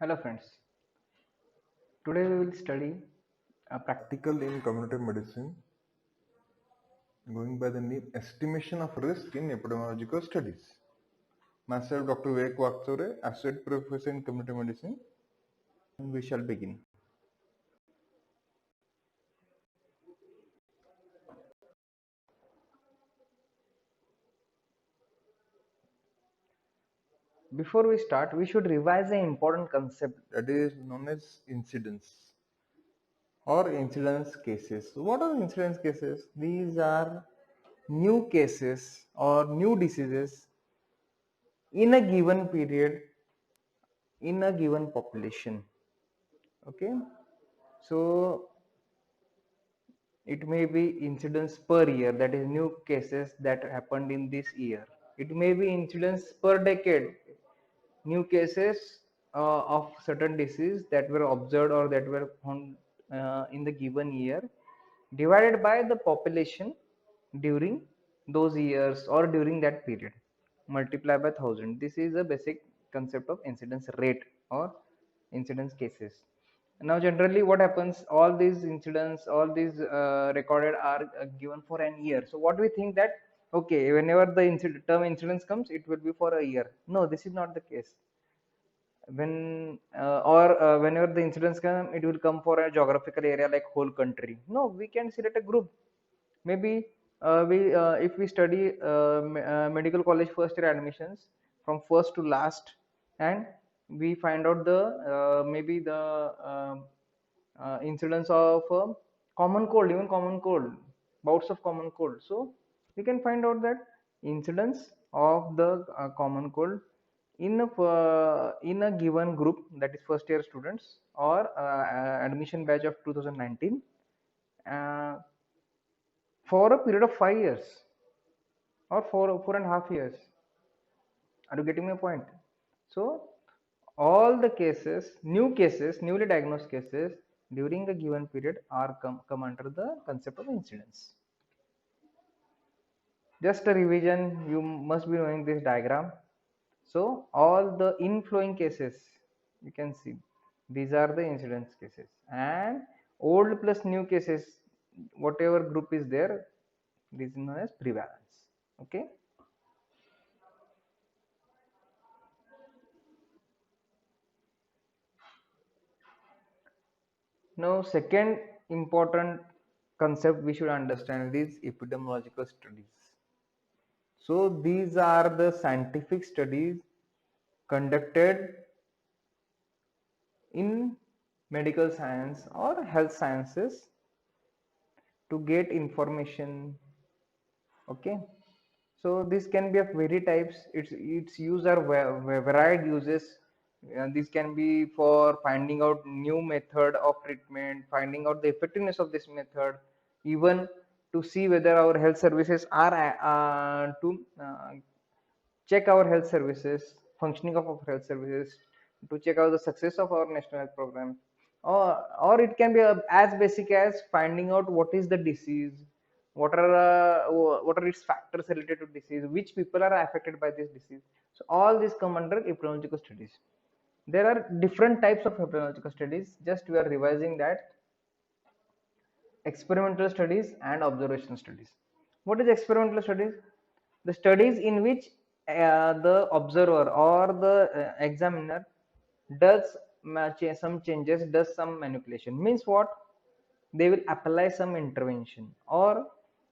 Hello friends, today we will study a Practical in community medicine, going by the name Estimation of Risk in Epidemiological Studies. Myself, Dr. Vivek Vaksore, Associate Professor in Community Medicine. We shall begin. Before we start, we should revise an important concept. That is known as incidence or incidence cases. What are incidence cases? These are new cases or new diseases in a given period in a given population. Okay, so it may be incidence per year, that is new cases that happened in this year. It may be incidence per decade, new cases of certain disease that were observed or that were found in the given year, divided by the population during those years or during that period, multiply by 1000. This is a basic concept of incidence rate or incidence cases. Now generally what happens, all these incidents, all these recorded are given for an year. So what we think that, okay, whenever the term incidence comes, it will be for a year. No, this is not the case. When or whenever the incidents come, it will come for a geographical area like whole country. No, we can select a group. Maybe we if we study medical college first year admissions from first to last, and we find out the maybe the incidence of common cold, even common cold, bouts of common cold. So we can find out that incidence of the common cold in a given group, that is first year students or admission batch of 2019, uh, for a period of 5 years or 4.5 years. Are you getting my point? So all the cases, new cases, newly diagnosed cases during a given period are come under the concept of incidence. Just a revision, you must be knowing this diagram. So all the inflowing cases, you can see, these are the incidence cases, and old plus new cases, whatever group is there, this is known as prevalence. Okay. Now, second important concept we should understand is epidemiological studies. So, these are the scientific studies conducted in medical science or health sciences to get information. Okay. So this can be of very types. Its use are varied uses. This can be for finding out new method of treatment, finding out the effectiveness of this method, even to see whether our health services are to check our health services, functioning of our health services, to check out the success of our national health program, or it can be as basic as finding out what is the disease, what are its factors related to disease, which people are affected by this disease. So all these come under epidemiological studies. There are different types of epidemiological studies. Just we are revising that: experimental studies and observational studies. What is experimental studies? The studies in which the observer or the examiner does some changes, does some manipulation. Means what? They will apply some intervention, or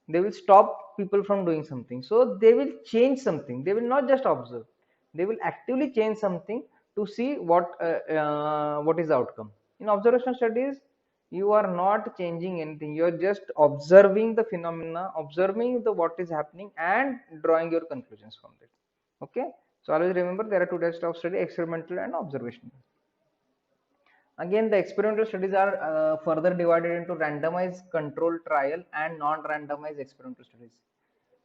they will stop people from doing something. So they will change something. They will not just observe. They will actively change something to see what is the outcome. In observational studies, you are not changing anything. You are just observing the phenomena, observing the what is happening, and drawing your conclusions from it. Okay. So always remember, there are two types of study: experimental and observational. Again, the experimental studies are further divided into randomized control trial and non-randomized experimental studies.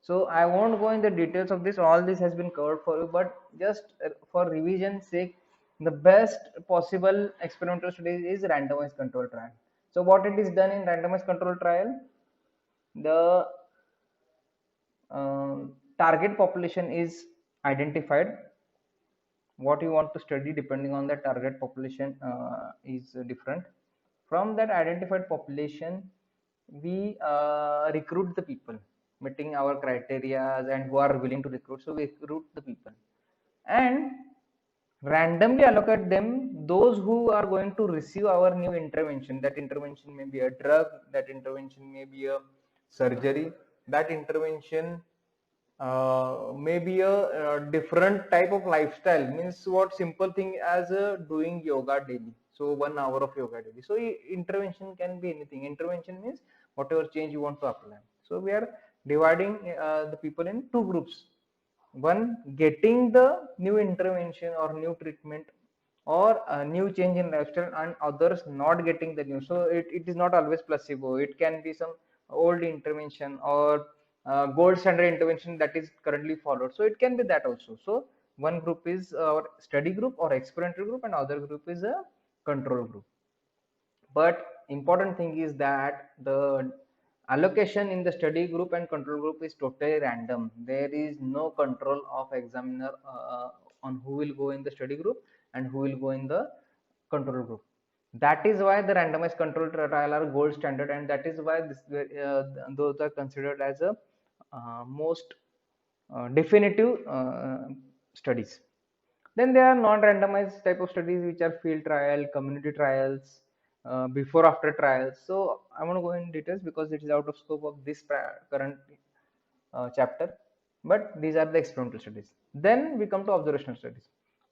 So I won't go in the details of this. All this has been covered for you, but just for revision sake, the best possible experimental study is randomized control trial. So what it is done in randomized control trial, the target population is identified, what you want to study depending on the target population is different. From that identified population, we recruit the people meeting our criteria and who are willing to recruit. So we recruit the people and randomly allocate them those who are going to receive our new intervention. That intervention may be a drug, that intervention may be a surgery, that intervention may be a different type of lifestyle. Means what, simple thing as doing yoga daily, so 1 hour of yoga daily. So intervention can be anything. Intervention means whatever change you want to apply. So we are dividing the people in two groups: one getting the new intervention or new treatment or a new change in lifestyle, and others not getting the new. So it is not always placebo, it can be some old intervention or gold standard intervention that is currently followed. So it can be that also. So one group is our study group or experimental group and other group is a control group. But important thing is that the allocation in the study group and control group is totally random. There is no control of examiner on who will go in the study group and who will go in the control group. That is why the randomized control trial are gold standard, and that is why those are considered as a most definitive studies. Then there are non-randomized type of studies which are field trial, community trials, before after trials. So I want to go in details because it is out of scope of this current chapter. But these are the experimental studies. Then we come to observational studies.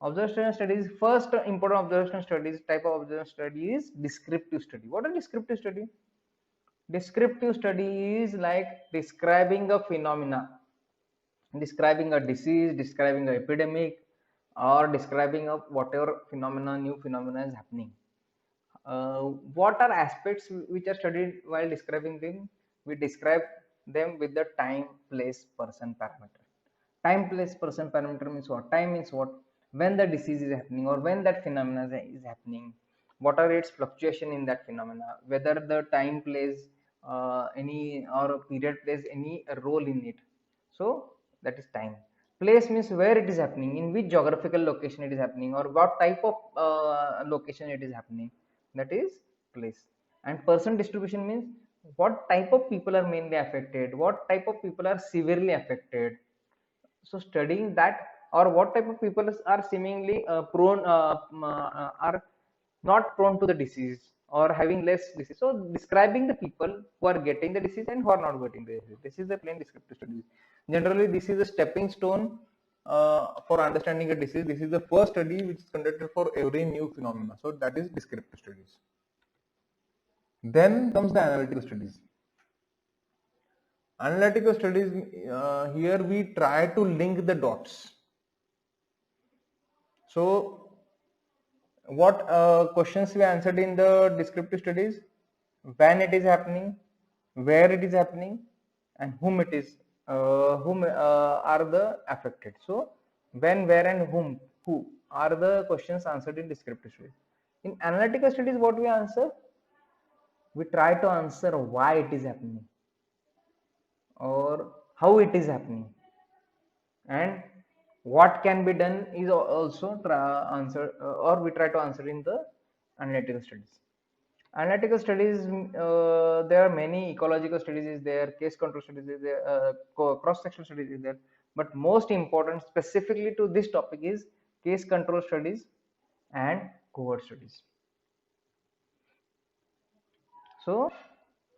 Observational studies, first important observational studies type of observational study is descriptive study. What is descriptive study? Descriptive study is like describing a phenomena, describing a disease, describing an epidemic, or describing of whatever phenomena, new phenomena is happening. What are aspects which are studied while describing them? We describe them with the time, place, person parameter. Time, place, person parameter means what? Time means what? When the disease is happening or when that phenomena is happening. What are its fluctuation in that phenomena? Whether the time plays any or period plays any role in it. So that is time. Place means where it is happening, in which geographical location it is happening, or what type of location it is happening. That is place. And person distribution means what type of people are mainly affected, what type of people are severely affected. So studying that, or what type of people are seemingly prone are not prone to the disease or having less disease. So describing the people who are getting the disease and who are not getting the disease. This is the plain descriptive studies. Generally, this is a stepping stone for understanding a disease. This is the first study which is conducted for every new phenomena. So that is descriptive studies. Then comes the analytical studies. Analytical studies, here we try to link the dots. So what questions we answered in the descriptive studies? When it is happening, where it is happening, and whom it is, whom are the affected. So when, where, and who are the questions answered in descriptive studies. In analytical studies, what we answer? We try to answer why it is happening or how it is happening, and what can be done is also answer or we try to answer in the analytical studies. Analytical studies, there are many. Ecological studies is there, case control studies is there, cross-sectional studies is there, but most important specifically to this topic is case control studies and cohort studies. So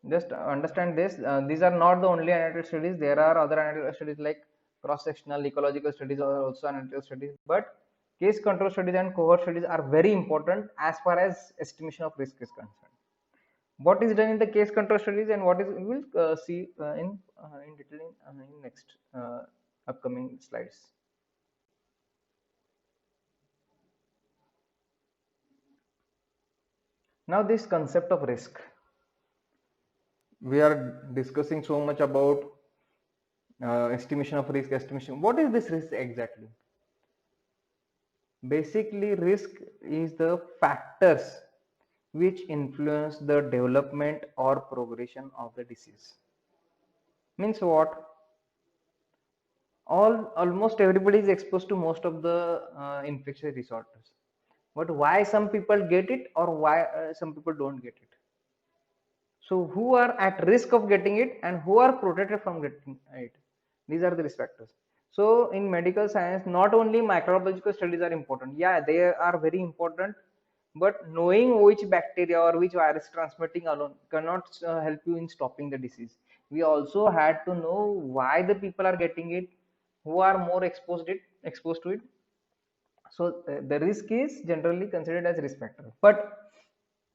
just understand this, these are not the only analytical studies. There are other analytical studies like cross-sectional, ecological studies are also analytical studies, but case control studies and cohort studies are very important as far as estimation of risk is concerned. What is done in the case control studies and what is we will see in detail in next upcoming slides. Now this concept of risk, we are discussing so much about estimation of risk. Estimation, what is this risk exactly? Basically, risk is the factors which influence the development or progression of the disease. Means what? Almost everybody is exposed to most of the infectious disorders, but why some people get it or why some people don't get it? So who are at risk of getting it and who are protected from getting it? These are the risk factors. So in medical science, not only microbiological studies are important. Yeah, they are very important, but knowing which bacteria or which virus transmitting alone cannot help you in stopping the disease. We also had to know why the people are getting it, who are more exposed to it. So the risk is generally considered as risk factor, but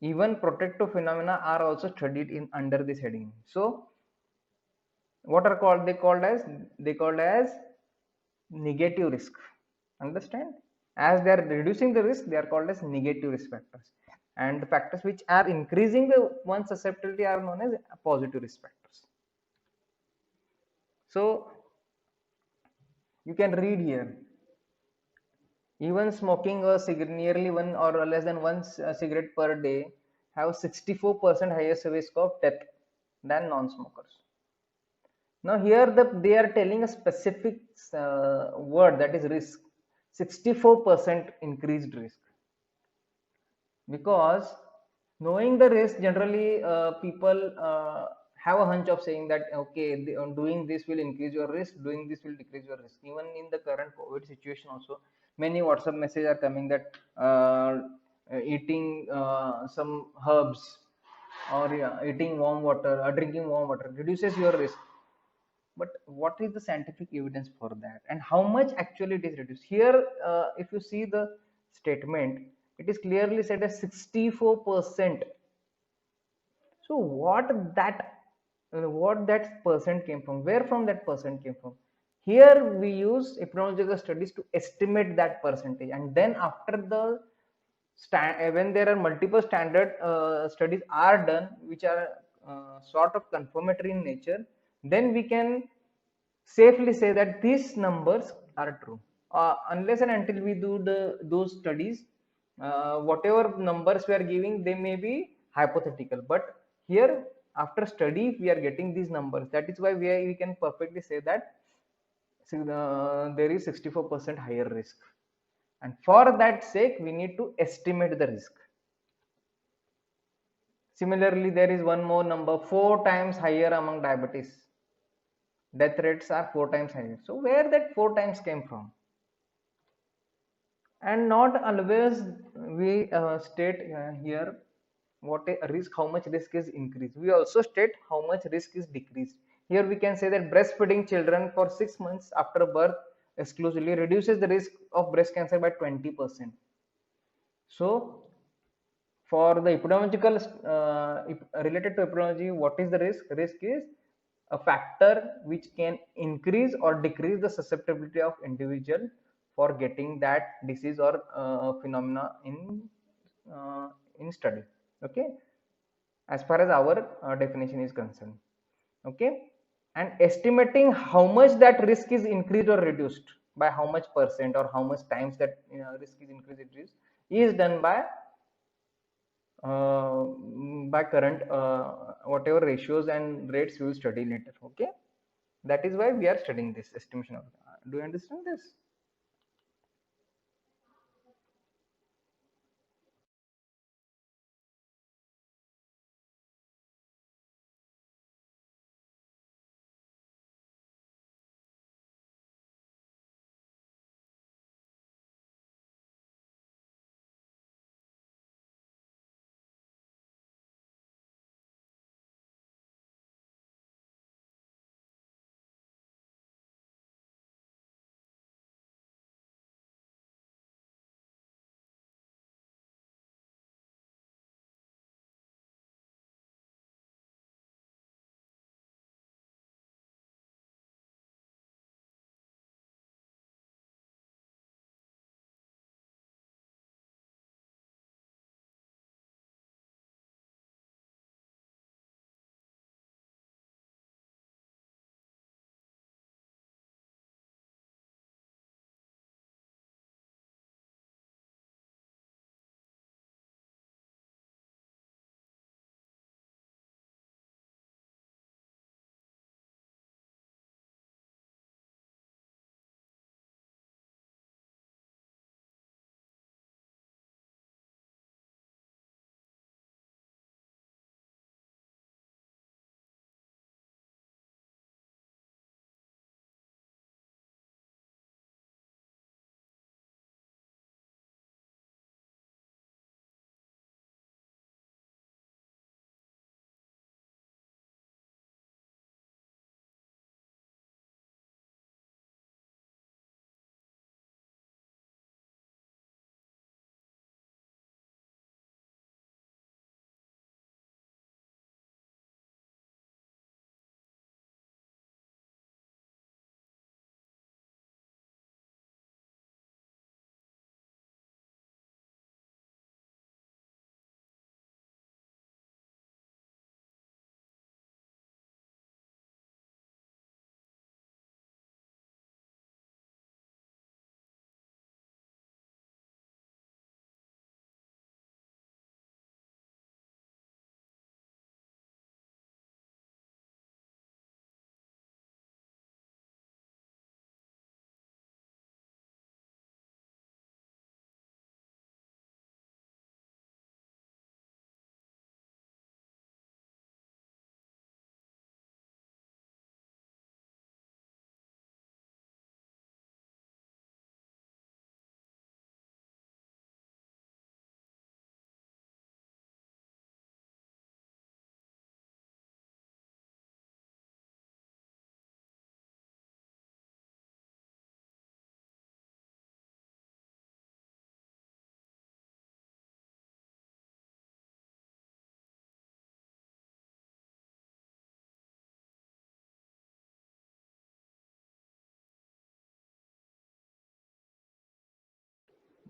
even protective phenomena are also studied in under this heading. So what are called they called as negative risk. Understand? As they are reducing the risk, they are called as negative risk factors, and the factors which are increasing the one susceptibility are known as positive risk factors. So you can read here, even smoking a cigarette, nearly one or less than one cigarette per day, have 64% higher risk of death than non-smokers. Now here they are telling a specific word, that is risk. 64% increased risk, because knowing the risk, generally people have a hunch of saying that okay, doing this will increase your risk, doing this will decrease your risk. Even in the current COVID situation also, many WhatsApp messages are coming that eating some herbs or yeah, eating warm water or drinking warm water reduces your risk. But what is the scientific evidence for that, and how much actually it is reduced? Here if you see the statement, it is clearly said as 64%. So what that percent came from, where from that percent came from? Here we use epidemiological studies to estimate that percentage, and then after the when there are multiple standard studies are done which are sort of confirmatory in nature, then we can safely say that these numbers are true. Unless and until we do those studies, whatever numbers we are giving, they may be hypothetical, but here after study we are getting these numbers. That is why we can perfectly say that there is 64% higher risk, and for that sake we need to estimate the risk. Similarly, there is one more number, 4 times higher among diabetes. Death rates are 4 times higher. So where that 4 times came from? And not always we state here what a risk, how much risk is increased. We also state how much risk is decreased. Here we can say that breastfeeding children for 6 months after birth exclusively reduces the risk of breast cancer by 20%. So for the epidemiological related to epidemiology, what is the risk? Risk is a factor which can increase or decrease the susceptibility of individual for getting that disease or phenomena uh, in study. Okay, as far as our definition is concerned. Okay, and estimating how much that risk is increased or reduced, by how much percent or how much times that risk is increased or reduced, is done uh, by current whatever ratios and rates we will study later. Okay, that is why we are studying this estimation of. Do you understand this?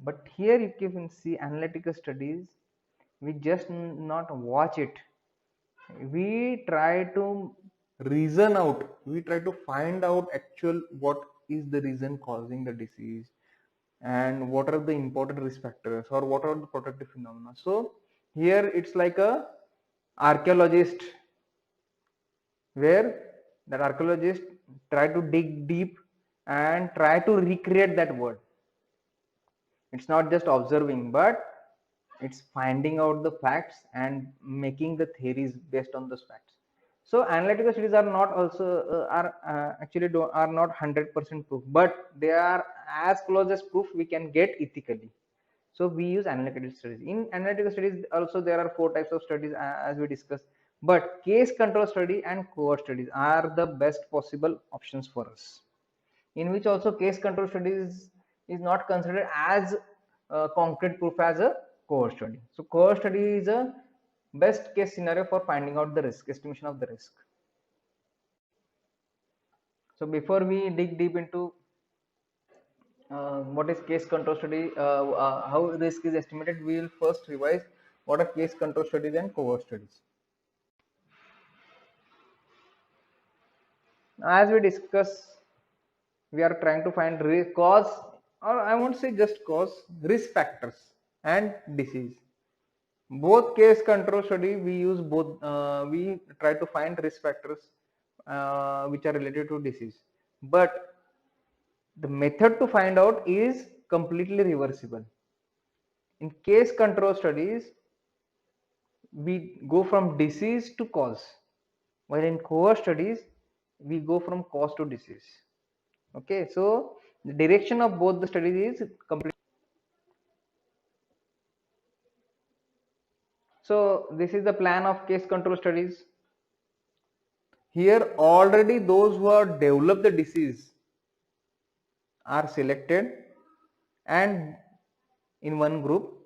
But here you can see analytical studies, we just not watch it, we try to reason out, we try to find out actual what is the reason causing the disease and what are the important risk factors or what are the protective phenomena. So here it's like a archaeologist, where that archaeologist try to dig deep and try to recreate that word. It's not just observing, but it's finding out the facts and making the theories based on those facts. So analytical studies are not also are actually are not 100% proof, but they are as close as proof we can get ethically. So we use analytical studies. In analytical studies also there are four types of studies as we discussed, but case control study and cohort studies are the best possible options for us, in which also case control studies is not considered as concrete proof as a cohort study. So cohort study is a best case scenario for finding out the risk, estimation of the risk. So before we dig deep into what is case control study, how risk is estimated, we will first revise what are case control studies and cohort studies. As we discuss, we are trying to find cause, or I won't say just cause, risk factors and disease. Both case control study we use both, we try to find risk factors which are related to disease, but the method to find out is completely reversible. In case control studies we go from disease to cause, while in cohort studies we go from cause to disease. Okay, so the direction of both the studies is complete. So this is the plan of case control studies. Here already those who have developed the disease are selected and in one group,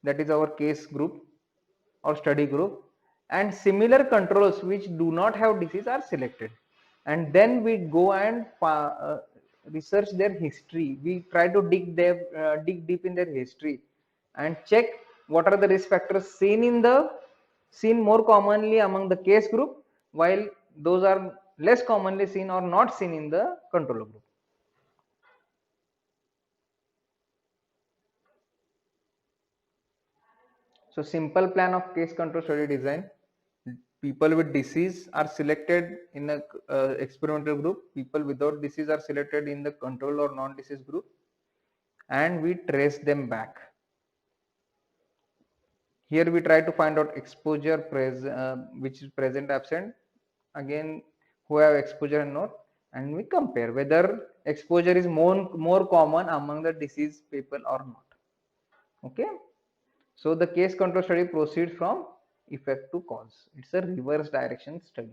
that is our case group or study group, and similar controls which do not have disease are selected, and then we go and research their history. We try to dig deep in their history and check what are the risk factors seen more commonly among the case group, while those are less commonly seen or not seen in the control group. So simple plan of case control study design. People with disease are selected in a experimental group. People without disease are selected in the control or non-disease group, and we trace them back. Here we try to find out exposure which is present, absent, again who have exposure and not, and we compare whether exposure is more common among the diseased people or not. Okay. So the case control study proceeds from effect to cause. It's a reverse direction study.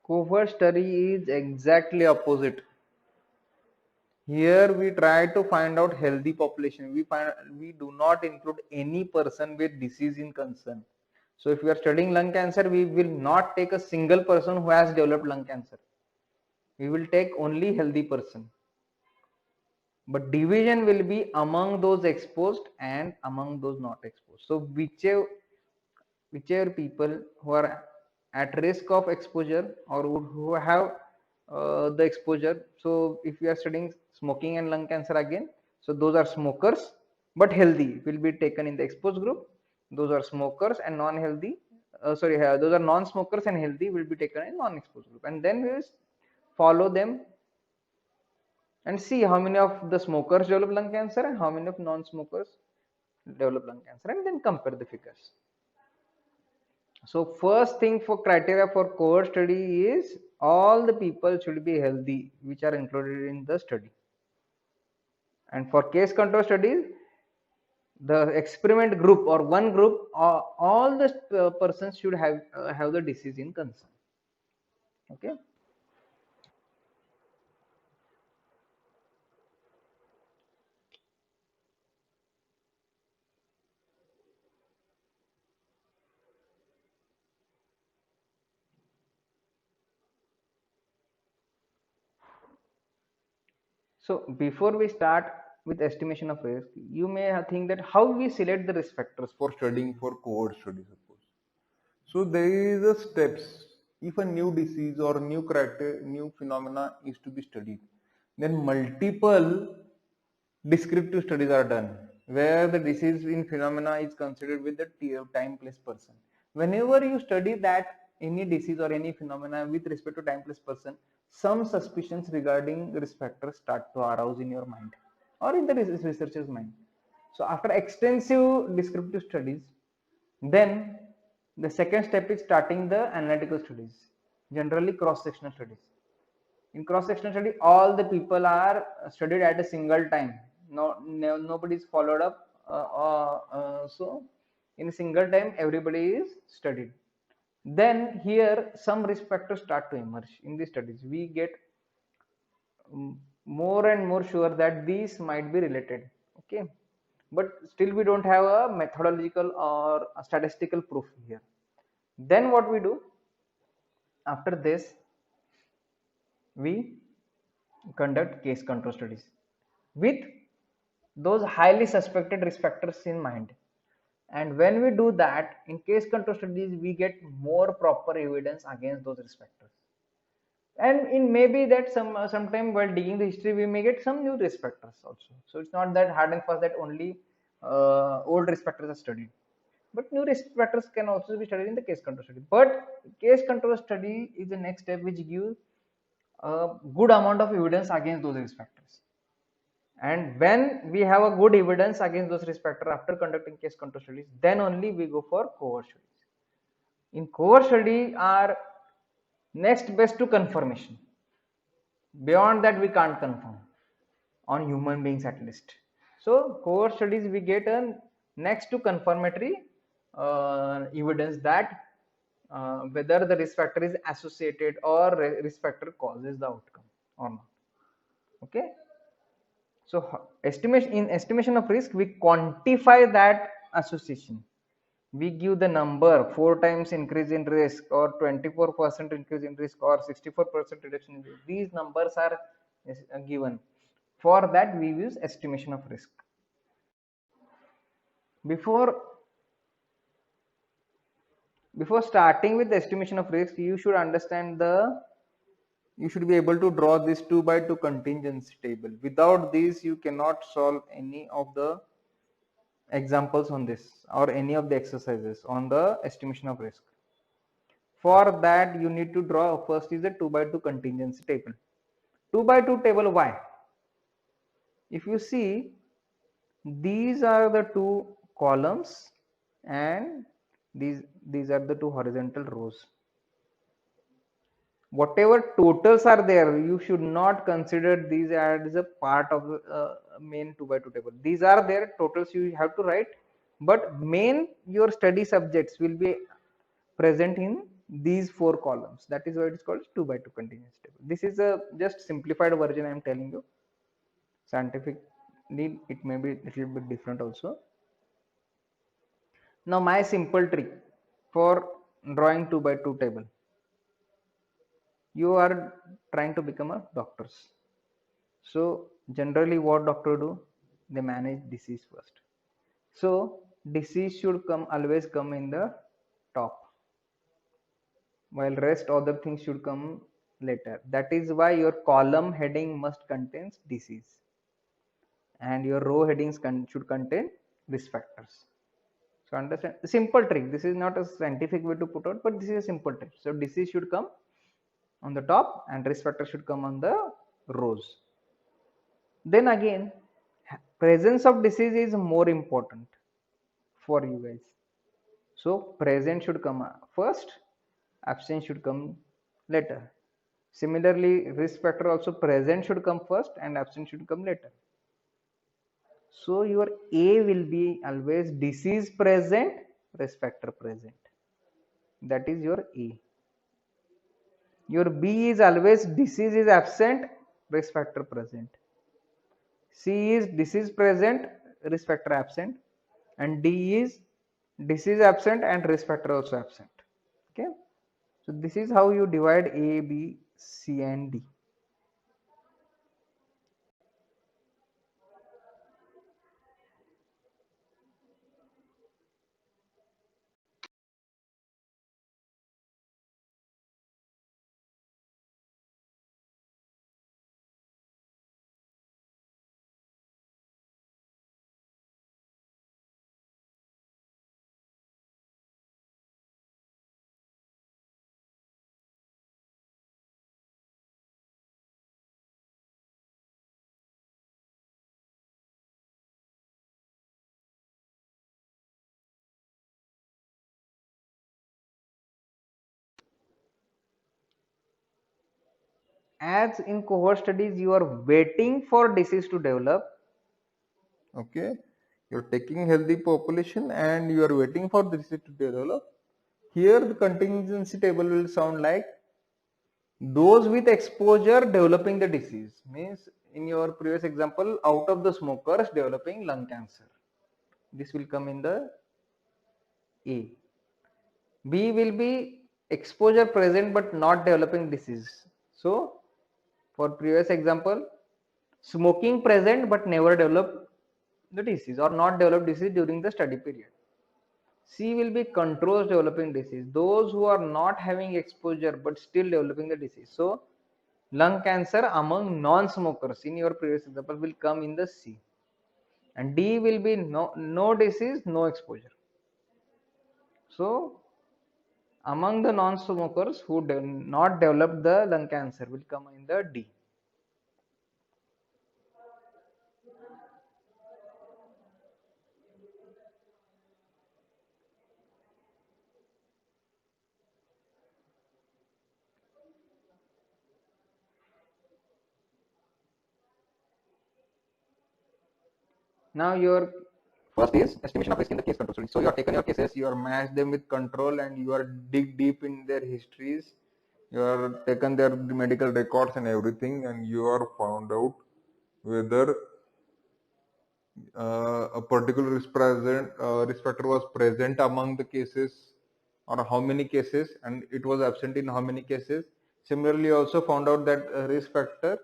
Cohort study is exactly opposite. Here we try to find out healthy population. We do not include any person with disease in concern. So if we are studying lung cancer, we will not take a single person who has developed lung cancer. We will take only healthy person. But division will be among those exposed and among those not exposed. So whichever people who are at risk of exposure or who have the exposure. So if we are studying smoking and lung cancer again, so those are smokers but healthy will be taken in the exposed group. Those are smokers and non-healthy, those are non-smokers and healthy will be taken in non-exposed group, and then we will follow them and see how many of the smokers develop lung cancer and how many of non-smokers develop lung cancer, and then compare the figures. So first thing for criteria for cohort study is all the people should be healthy which are included in the study. And for case control studies, the experiment group or one group, all the persons should have the disease in concern. Okay. So before we start with estimation of risk, you may think that how we select the risk factors. for studying for cohort study, suppose. So there is a steps. If a new disease or new character, new phenomena is to be studied, then multiple descriptive studies are done where the disease in phenomena is considered with the time place person. Whenever you study that any disease or any phenomena with respect to time place person, some suspicions regarding risk factors start to arouse in your mind or in the researcher's mind. So after extensive descriptive studies, then the second step is starting the analytical studies, generally cross-sectional studies. In cross-sectional study, all the people are studied at a single time. Nobody is followed up. So in a single time, everybody is studied. Then here some risk factors start to emerge in these studies. We get more and more sure that these might be related. Okay, but still we don't have a methodological or a statistical proof here. Then what we do after this, we conduct case control studies with those highly suspected risk factors in mind. And when we do that in case control studies, we get more proper evidence against those risk factors. And in maybe that sometime while digging the history, we may get some new risk factors also. So it's not that hard and fast that only old risk factors are studied, but new risk factors can also be studied in the case control study. But case control study is the next step which gives a good amount of evidence against those risk factors. And when we have a good evidence against those risk factors after conducting case control studies, then only we go for cohort studies. In cohort study are next best to confirmation. Beyond that we can't confirm on human beings at least. So cohort studies we get a next to confirmatory evidence that whether the risk factor is associated or risk factor causes the outcome or not. Okay. So estimation of risk, we quantify that association. We give the number 4 times increase in risk or 24% increase in risk or 64% reduction in risk. These numbers are given. For that we use estimation of risk. Before starting with the estimation of risk, you should understand you should be able to draw this 2 by 2 contingency table. Without this you cannot solve any of the examples on this or any of the exercises on the estimation of risk. For that you need to draw first is a 2 by 2 contingency table. 2 by 2 table, why? If you see, these are the two columns and these are the two horizontal rows. Whatever totals are there, you should not consider these as a part of the main 2 by 2 table. These are there totals you have to write, but main your study subjects will be present in these 4 columns. That is why it is called 2 by 2 contingency table. This is a just simplified version I am telling you. Scientifically it may be a little bit different also. Now my simple trick for drawing 2 by 2 table. You are trying to become a doctors. So generally what doctor do? They manage disease first. So disease should always come in the top, while rest other things should come later. That is why your column heading must contain disease and your row headings should contain risk factors. So understand the simple trick. This is not a scientific way to put out, but this is a simple trick. So disease should come on the top and risk factor should come on the rows. Then again, presence of disease is more important for you guys. So present should come first, absence should come later. Similarly, risk factor also present should come first and absence should come later. So your A will be always disease present, risk factor present. That is your A. Your B is always disease is absent, risk factor present. C is disease present, risk factor absent, and D is disease absent and risk factor also absent. Okay, so this is how you divide A, B, C, and D. as in cohort studies you are waiting for disease to develop. Okay, you're taking healthy population and you are waiting for the disease to develop. Here the contingency table will sound like those with exposure developing the disease, means in your previous example, out of the smokers developing lung cancer, this will come in the A. B will be exposure present but not developing disease. So for previous example, smoking present but never develop the disease or not develop disease during the study period. C will be controls developing disease, those who are not having exposure but still developing the disease. So lung cancer among non-smokers in your previous example will come in the C. And D will be no disease, no exposure. So among the non-smokers who do not develop the lung cancer will come in the D. Now your first is estimation of risk in the case control study. So you have taken your cases, you are matched them with control, and you are dig deep in their histories. You are taken their medical records and everything, and you are found out whether a particular risk factor was present among the cases or how many cases, and it was absent in how many cases. Similarly, also found out that a risk factor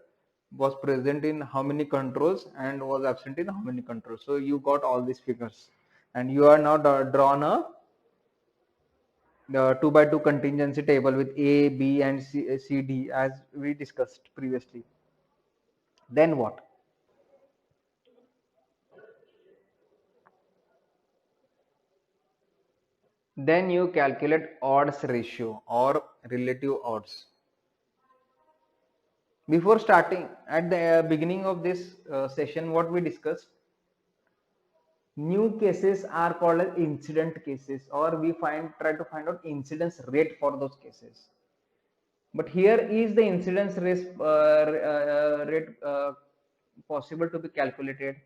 was present in how many controls and was absent in how many controls. So you got all these figures, and you are now drawn a the 2 by 2 contingency table with A, B, and C, D as we discussed previously. Then what? Then you calculate odds ratio or relative odds. Before starting, at the beginning of this session, what we discussed, new cases are called as incident cases, or we try to find out incidence rate for those cases. But here is the incidence rate possible to be calculated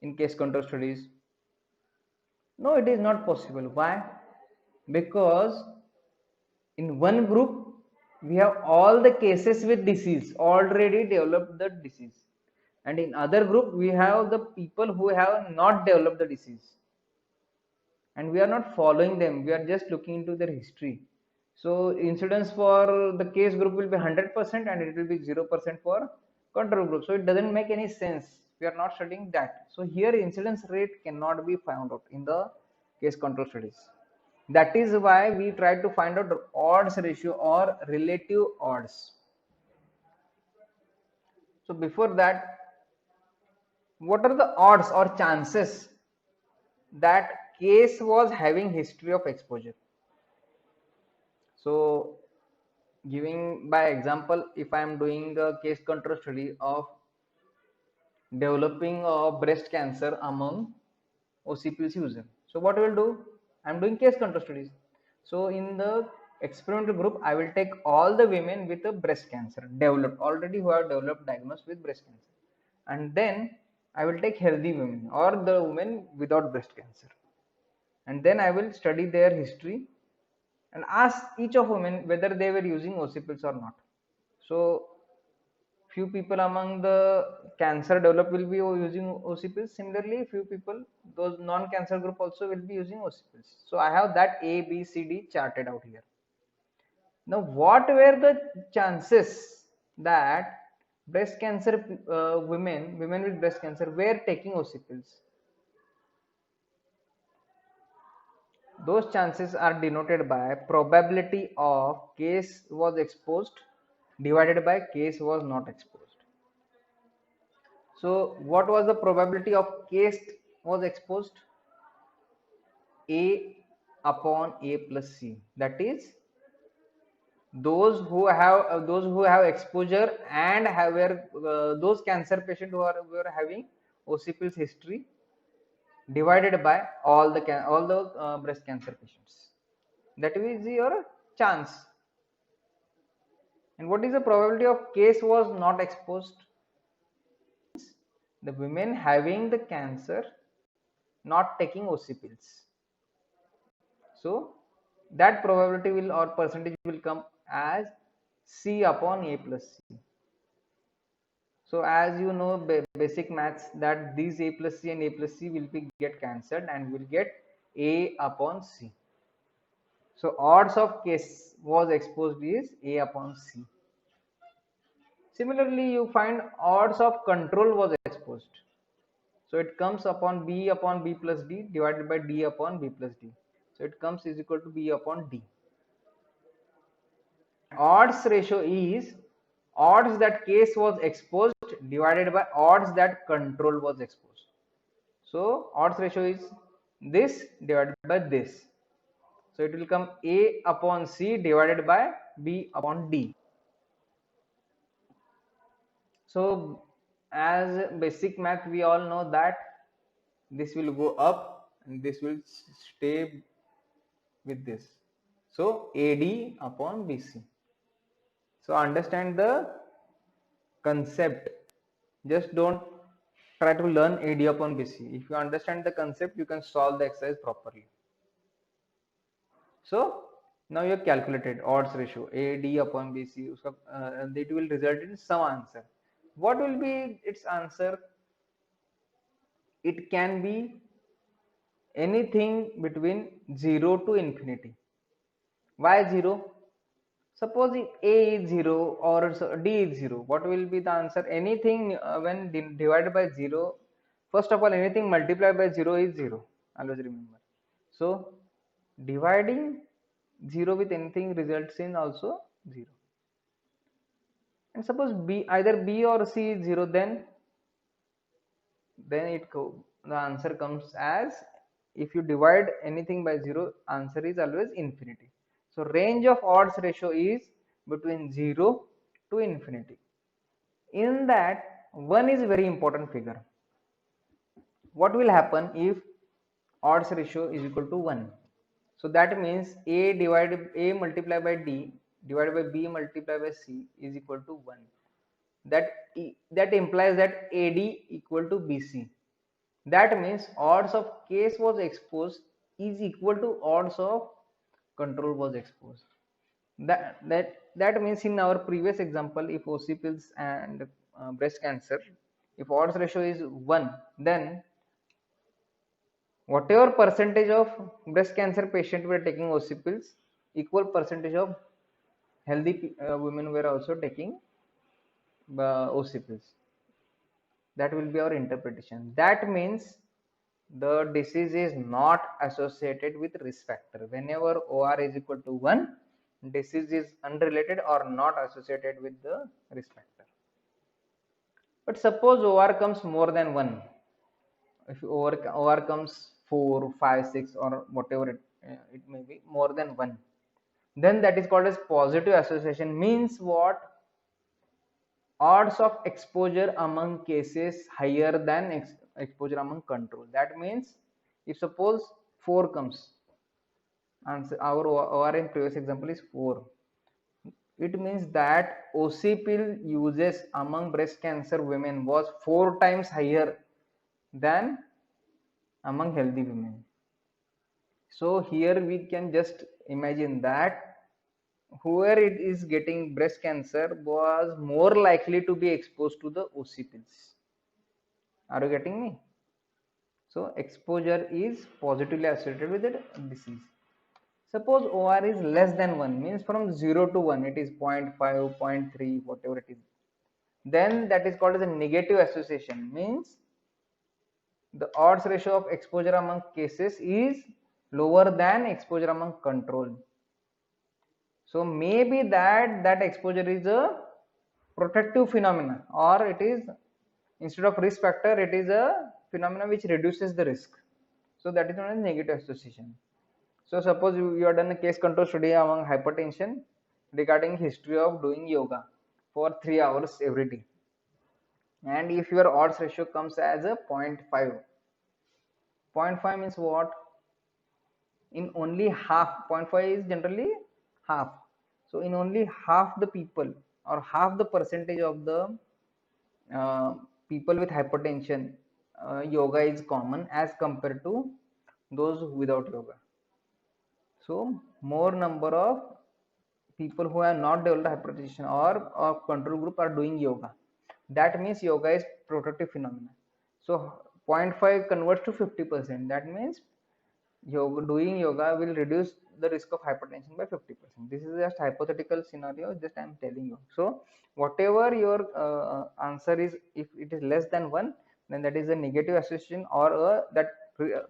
in case control studies? No, it is not possible. Why? Because in one group we have all the cases with disease already developed the disease, and in other group we have the people who have not developed the disease, and we are not following them, we are just looking into their history. So incidence for the case group will be 100% and it will be 0% for control group, so it doesn't make any sense, we are not studying that. So here incidence rate cannot be found out in the case control studies. That is why we try to find out odds ratio or relative odds. So before that, what are the odds or chances that case was having history of exposure? So giving by example, if I am doing a case control study of developing breast cancer among OCPs user. So what we will do? I am doing case control studies. So in the experimental group, I will take all the women with a breast cancer developed already, who are developed diagnosed with breast cancer, and then I will take healthy women or the women without breast cancer, and then I will study their history and ask each of women whether they were using OCPs or not. So few people among the cancer developed will be using OCPs. Similarly, few people, those non-cancer group also will be using OCPs. So I have that A, B, C, D charted out here. Now, what were the chances that breast cancer women with breast cancer were taking OCPs? Those chances are denoted by probability of case was exposed divided by case was not exposed. So what was the probability of case was exposed? A upon A plus C. That is, those who have exposure and have those cancer patients were having OCP's history divided by all the breast cancer patients. That is your chance. And what is the probability of case was not exposed? The women having the cancer not taking OC pills. So that probability will or percentage will come as C upon A plus C. So as you know basic maths that these A plus C and A plus C will be get cancelled and will get A upon C. So odds of case was exposed is A upon C. Similarly, you find odds of control was exposed. So it comes upon B plus D divided by D upon B plus D. So it comes is equal to B upon D. Odds ratio is odds that case was exposed divided by odds that control was exposed. So odds ratio is this divided by this. So it will come A upon C divided by B upon D. So as basic math we all know that this will go up and this will stay with this. So AD upon BC. So understand the concept. Just don't try to learn AD upon BC. If you understand the concept, you can solve the exercise properly. So now you have calculated odds ratio AD upon BC. It will result in some answer. What will be its answer? It can be anything between 0 to infinity. Why 0? Suppose if A is 0 or D is 0, what will be the answer? Anything when divided by 0, first of all, anything multiplied by 0 is 0. Always remember. So, dividing 0 with anything results in also 0. And suppose either B or C is 0, then the answer comes as, if you divide anything by 0, answer is always infinity. So range of odds ratio is between 0 to infinity. In that, 1 is very important figure. What will happen if odds ratio is equal to 1? So that means A multiplied by D divided by B multiplied by C is equal to 1. That implies that AD equal to BC. That means odds of case was exposed is equal to odds of control was exposed. That means in our previous example, if OC pills and breast cancer, if odds ratio is 1, then whatever percentage of breast cancer patient were taking OC pills, equal percentage of healthy women were also taking OC pills. That will be our interpretation. That means the disease is not associated with risk factor. Whenever OR is equal to 1, disease is unrelated or not associated with the risk factor. But suppose OR comes more than 1. If OR comes 4, 5, 6 or whatever it may be, more than 1, then that is called as positive association. Means what? Odds of exposure among cases higher than exposure among control. That means if suppose 4 comes, and our OR in previous example is 4, it means that OC pill uses among breast cancer women was 4 times higher than among healthy women. So here we can just imagine that whoever it is getting breast cancer was more likely to be exposed to the OC pills. Are you getting me? So exposure is positively associated with the disease. Suppose OR is less than 1, means from 0 to 1 it is 0.5, 0.3, whatever it is. Then that is called as a negative association, means the odds ratio of exposure among cases is lower than exposure among control. So maybe that exposure is a protective phenomena, or it is, instead of risk factor, it is a phenomena which reduces the risk. So that is known as negative association. So suppose you have done a case control study among hypertension regarding history of doing yoga for 3 hours every day, and if your odds ratio comes as a 0.5, 0.5 means what? In only half, 0.5 is generally half. So in only half the people or half the percentage of the uh, people with hypertension, yoga is common as compared to those without yoga. So more number of people who have not developed hypertension or control group are doing yoga. That means yoga is protective phenomena. So 0.5 converts to 50%. That means doing yoga will reduce the risk of hypertension by 50%. This is just hypothetical scenario, just I am telling you. So whatever your answer is, if it is less than 1, then that is a negative association, or that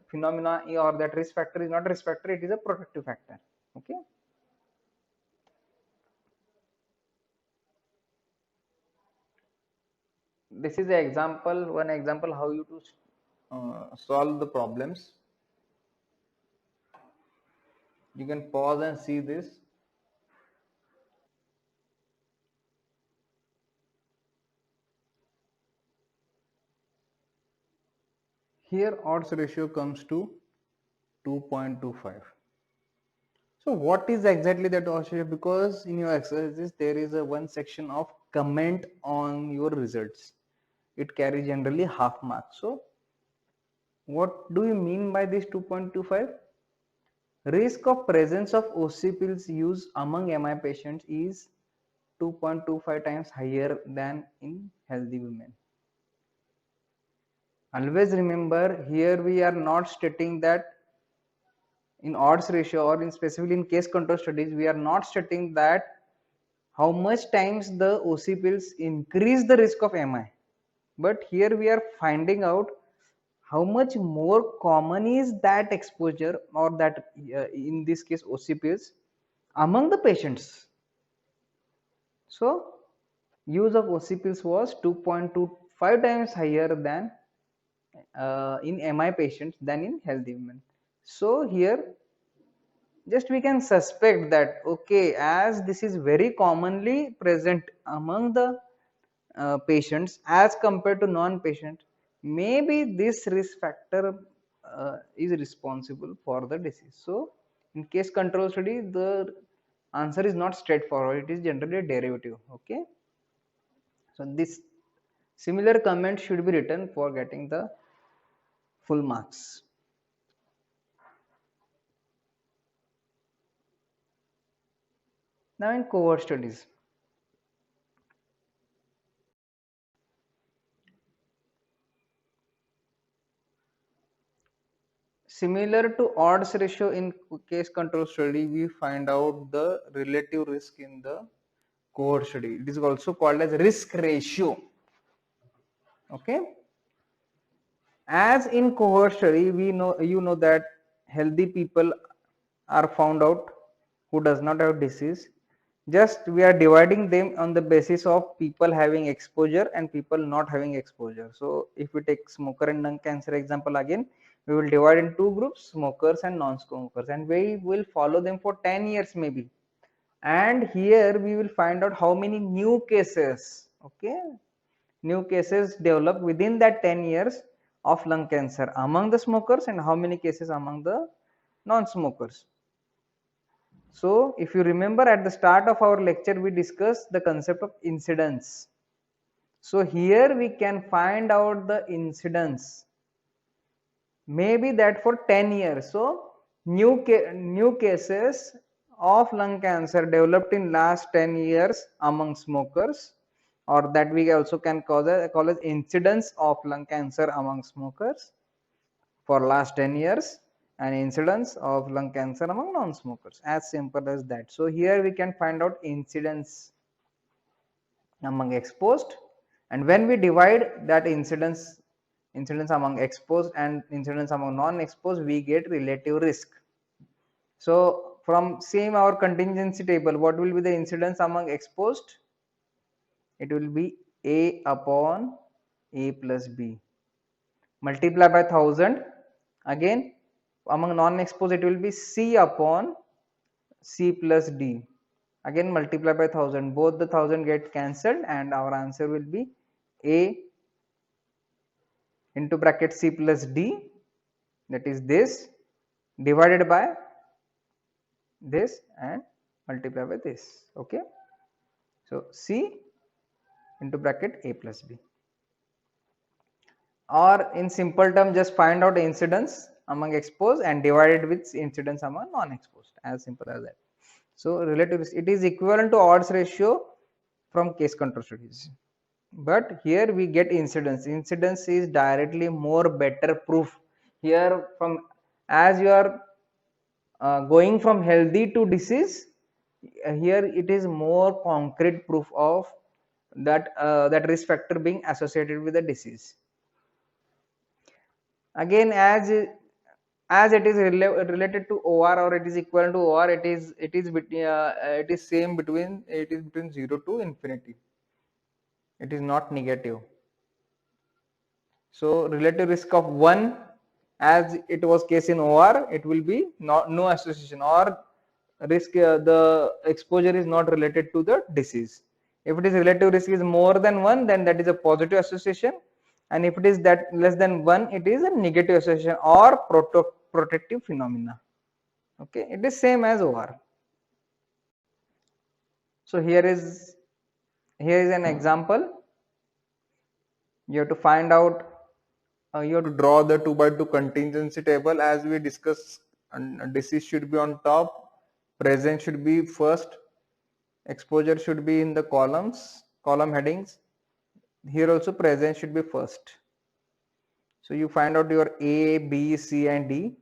phenomena or that risk factor is not a risk factor, it is a protective factor. Okay. This is an example, one example how you to solve the problems. You can pause and see this. Here odds ratio comes to 2.25. So what is exactly that odds ratio? Because in your exercises there is a one section of comment on your results. It carries generally half mark. So what do you mean by this 2.25? Risk of presence of OC pills use among MI patients is 2.25 times higher than in healthy women. Always remember, here we are not stating that in odds ratio, or in specifically in case control studies, we are not stating that how much times the OC pills increase the risk of MI. But here we are finding out how much more common is that exposure, or that in this case OC pills, among the patients. So use of OC pills was 2.25 times higher than in MI patients than in healthy women. So here just we can suspect that, okay, as this is very commonly present among the patients as compared to non-patient, maybe this risk factor is responsible for the disease. So in case control study, the answer is not straightforward, it is generally a derivative. Okay, so this similar comment should be written for getting the full marks. Now in cohort studies, similar to odds ratio in case control study, we find out the relative risk in the cohort study. It is also called as risk ratio. Okay. As in cohort study, we know, you know, that healthy people are found out who does not have disease. Just we are dividing them on the basis of people having exposure and people not having exposure. So if we take smoker and lung cancer example again, we will divide in two groups, smokers and non-smokers, and we will follow them for 10 years maybe. And here we will find out how many new cases, okay, new cases develop within that 10 years of lung cancer among the smokers, and how many cases among the non-smokers. So if you remember, at the start of our lecture we discussed the concept of incidence. So here we can find out the incidence, maybe that for 10 years. So new cases of lung cancer developed in last 10 years among smokers, or that we also can call as incidence of lung cancer among smokers for last 10 years, and incidence of lung cancer among non-smokers, as simple as that. So here we can find out incidence among exposed, and when we divide that incidence among exposed and incidence among non-exposed, we get relative risk. So from same our contingency table, what will be the incidence among exposed? It will be A upon A plus B, multiply by 1000. Again among non-exposed it will be C upon C plus D, again multiply by 1000. Both the 1000 get cancelled, and our answer will be A into bracket C plus D, that is this, divided by this and multiply by this. Okay, So C into bracket A plus B. Or in simple term, just find out incidence among exposed and divide it with incidence among non-exposed, as simple as that. So relative risk, it is equivalent to odds ratio from case control studies, but here we get incidence. Incidence is directly more better proof here, from as you are going from healthy to disease, here it is more concrete proof of that that risk factor being associated with the disease. Again, as it is related to or it is equal to or, it is same between, it is between 0 to infinity, it is not negative. So relative risk of 1, as it was case in or, it will be not no association, or risk the exposure is not related to the disease. If it is relative risk is more than 1, then that is a positive association, and if it is that less than 1, it is a negative association or protective phenomena. Okay, it is same as or. So here is an example. You have to find out, you have To draw the 2 by 2 contingency table, as we discussed, disease should be on top, presence should be first, exposure should be in the column headings. Here also presence should be first. So you find out your A, B, C and D.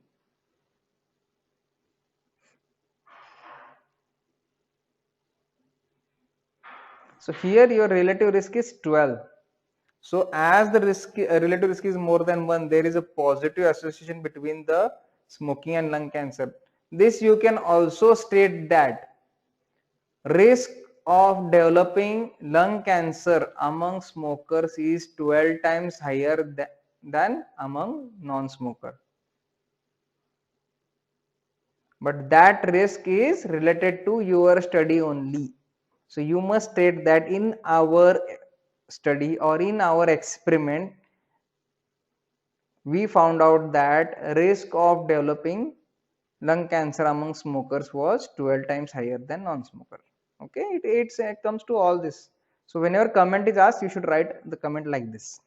So here your relative risk is 12. So as the relative risk is more than 1, there is a positive association between the smoking and lung cancer. This you can also state that risk of developing lung cancer among smokers is 12 times higher than among non-smoker. But that risk is related to your study only. So you must state that in our study or in our experiment, we found out that risk of developing lung cancer among smokers was 12 times higher than non-smoker. Okay, it comes to all this. So whenever comment is asked, you should write the comment like this.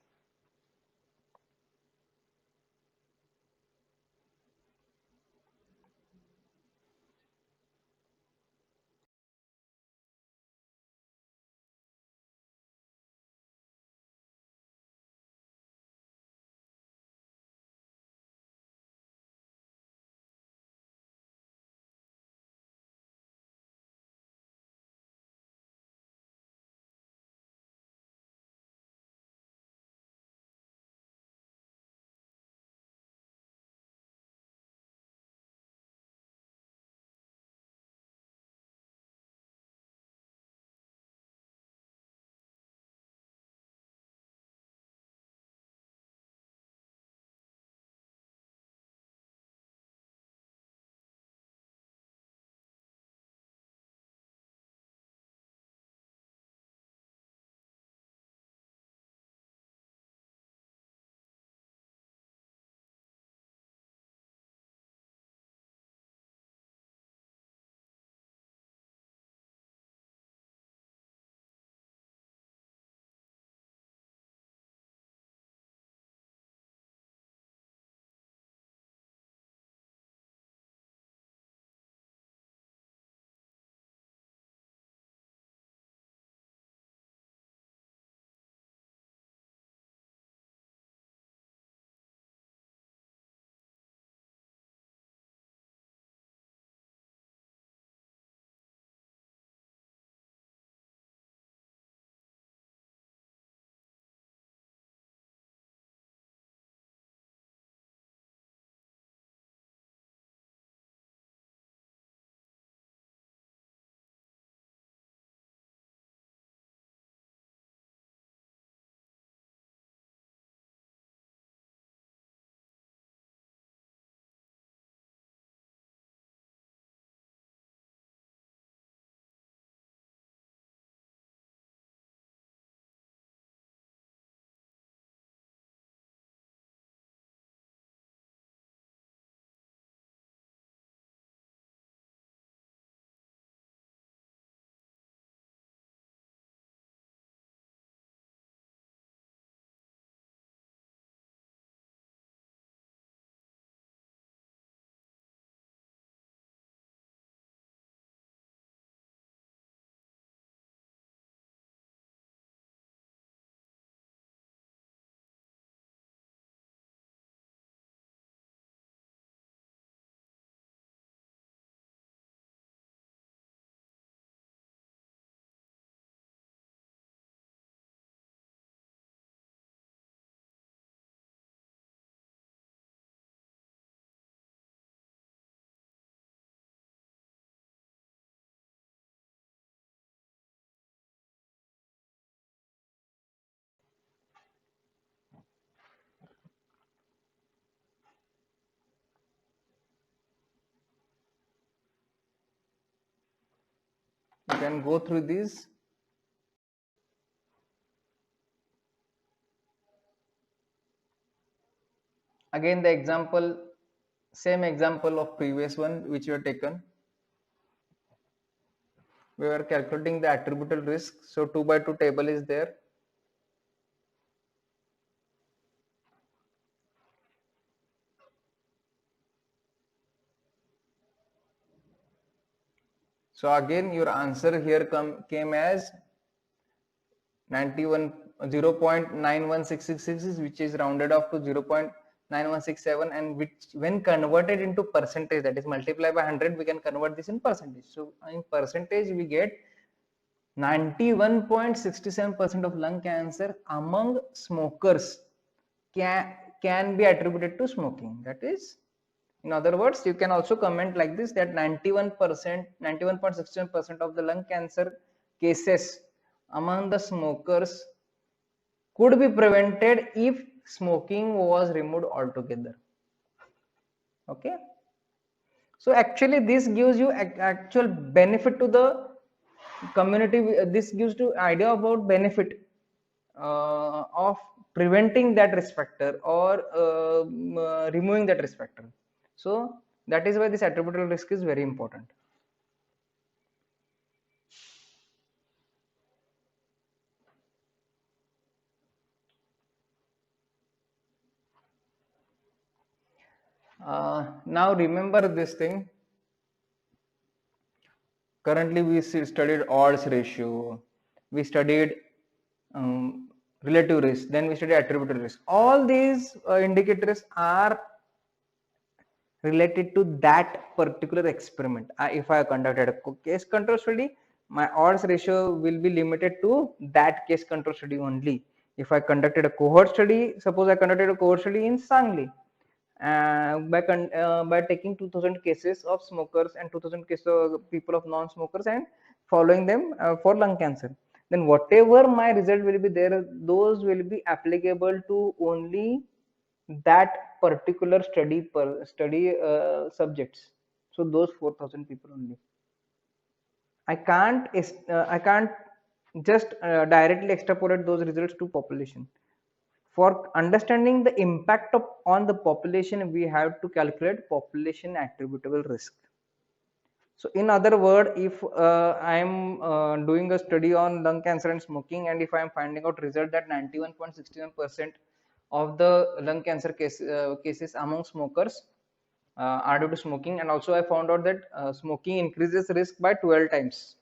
can go through these. Again, the example, same example of previous one which we have taken. We are calculating the attributable risk. So 2 by 2 table is there. So again, your answer here came as 91 0.91666, which is rounded off to 0.9167, and which when converted into percentage, that is multiplied by 100, we can convert this in percentage. So in percentage we get 91.67% of lung cancer among smokers can be attributed to smoking. That is, in other words, you can also comment like this, that 91.67% of the lung cancer cases among the smokers could be prevented if smoking was removed altogether. Okay, so actually this gives you actual benefit to the community. This gives you idea about benefit of preventing that risk factor or removing that risk factor. So that is why this attributable risk is very important. Now remember this thing. Currently we studied odds ratio, we studied relative risk, then we studied attributable risk. All these indicators are related to that particular experiment. If I conducted a case control study, my odds ratio will be limited to that case control study only. If I conducted a cohort study, suppose I conducted a cohort study in Sangli, by taking 2000 cases of smokers and 2000 cases of people of non-smokers and following them for lung cancer, then whatever my result will be there, those will be applicable to only that particular study subjects. So those 4000 people only. I can't just directly extrapolate those results to population. For understanding the impact on the population, we have to calculate population attributable risk. So in other word, if I am doing a study on lung cancer and smoking, and if I am finding out result that 91.61% of the lung cancer cases among smokers are due to smoking, and also I found out that smoking increases risk by 12 times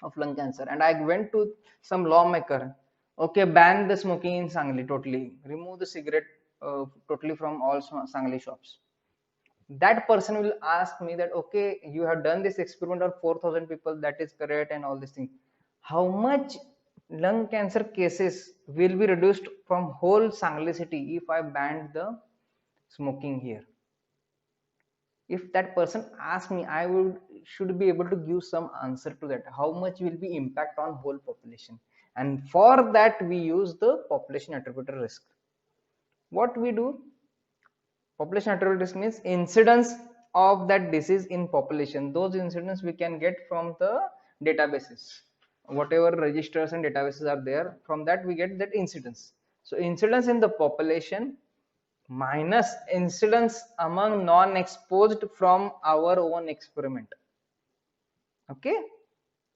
of lung cancer, and I went to some lawmaker, okay, ban the smoking in Sangli totally, remove the cigarette totally from all Sangli shops. That person will ask me that, okay, you have done this experiment on 4000 people, that is correct, and all these things, how much lung cancer cases will be reduced from whole Sangli city if I banned the smoking here? If that person asks me, I should be able to give some answer to that, how much will be impact on whole population, and for that we use the population attributable risk. What we do, population attributable risk means incidence of that disease in population. Those incidents we can get from the databases, whatever registers and databases are there, from that we get that incidence. So incidence in the population minus incidence among non-exposed from our own experiment. Okay,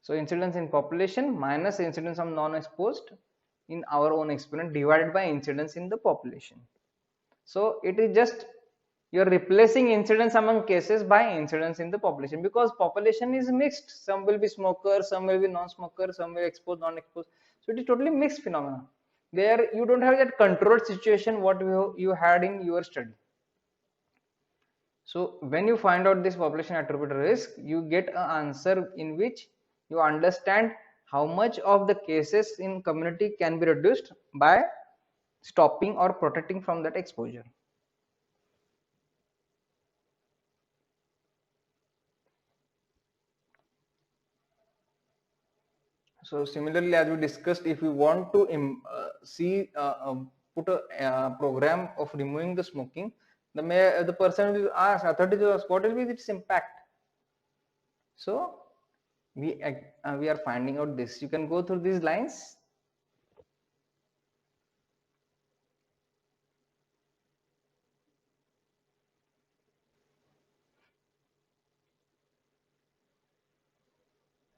so incidence in population minus incidence of non-exposed in our own experiment divided by incidence in the population. So it is just you're replacing incidence among cases by incidence in the population, because population is mixed. Some will be smokers, some will be non-smokers, some will exposed, non-exposed. So it is totally mixed phenomena. There you don't have that controlled situation what you had in your study. So when you find out this population attributable risk, you get an answer in which you understand how much of the cases in community can be reduced by stopping or protecting from that exposure. So similarly, as we discussed, if we want to put a program of removing the smoking, the person will ask, authority will ask, what will be its impact? So we are finding out this. You can go through these lines.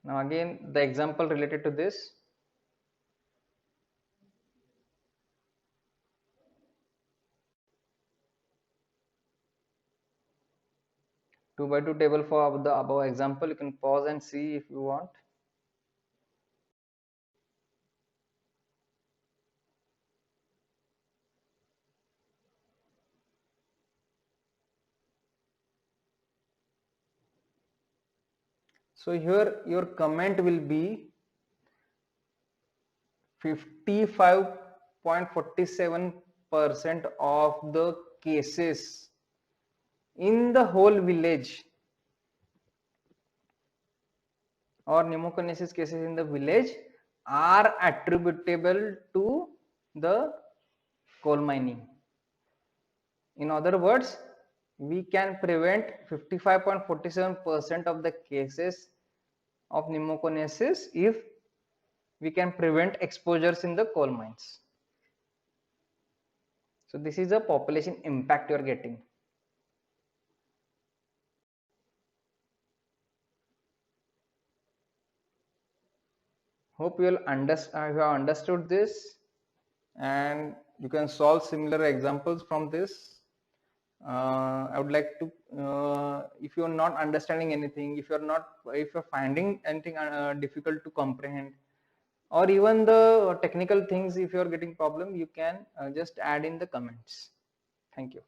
Now again, the example related to this. Two by two table for the above example. You can pause and see if you want. So here your comment will be 55.47% of the cases in the whole village, or pneumoconiosis cases in the village, are attributable to the coal mining. In other words, we can prevent 55.47% of the cases of pneumoconiosis if we can prevent exposures in the coal mines. So this is a population impact you are getting. Hope you will have understood this, and you can solve similar examples from this. I would like to, if you are not understanding anything, if you're finding anything difficult to comprehend, or even the technical things, if you are getting problem, you can just add in the comments. Thank you.